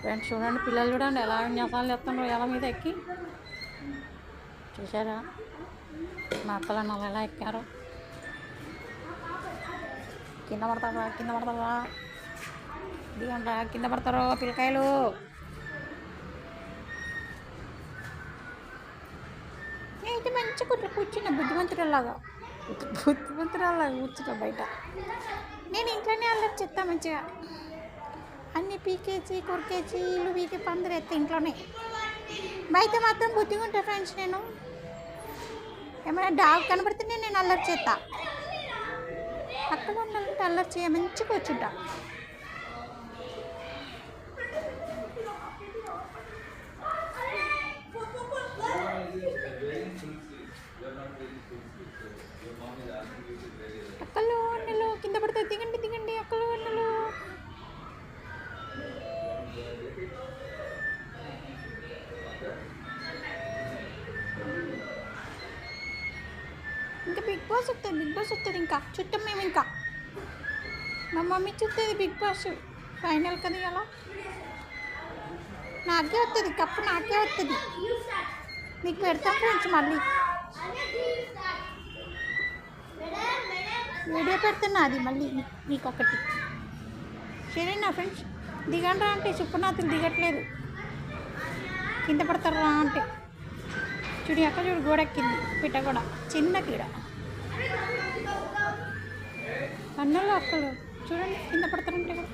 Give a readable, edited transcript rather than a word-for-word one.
Friends చూడండి, పిల్లలు చూడండి ఎలా విన్యాసాలు చేస్తున్నారు ఎలా మీద ఎక్కి. చూసారా మా అక్కలు అన్నలు ఎలా ఎక్కారు. కింద పడతారా కింద పడతారా, దిగండి కింద పడతారు పిల్లకాయలు. అయితే మంచి కూర్చున్న బుద్ధిమంతురాలాగా కూర్చున్నా బయట. నేను ఇంట్లోనే అల్లరి చెప్తా మంచిగా, అన్నీ పీకేసి కొరికేసి ఇల్లు పీకే పందిరి ఎత్తే ఇంట్లోనే. బయట మాత్రం బుద్ధిగా ఉంటా ఫ్రెండ్స్. నేను ఏమైనా డాగ్ కనబడితే నేను అల్లరి చేస్తా. అక్కడ ఉండాలంటే అల్లరి చేయ మంచిగా కూర్చుంటా. అక్కలు అన్నలు కింద పడితే దిగండి దిగండి అక్కలు అన్నలు. ఇంకా బిగ్ బాస్ వస్తుంది ఇంకా చుట్టం మేము ఇంకా. మా మమ్మీ చూస్తుంది బిగ్ బాస్ ఫైనల్ కదా అలా. నాకే వస్తుంది కప్పు, నాకే వస్తుంది. నీకు పెడతాం ఫ్రెండ్స్, మళ్ళీ వీడియో పెడుతున్నా అది మళ్ళీ మీకు ఒకటి. సరేనా ఫ్రెండ్స్, దిగండి అంటే సుప్పనాథులు దిగట్లేదు, కింద పడతారా అంటే. చూడు అక్కడ చూడు గోడెక్కింది పిట్ట కూడా, చిన్న కీడ. అన్నలు అక్కలు చూడండి కింద పడతారంటే కూడా.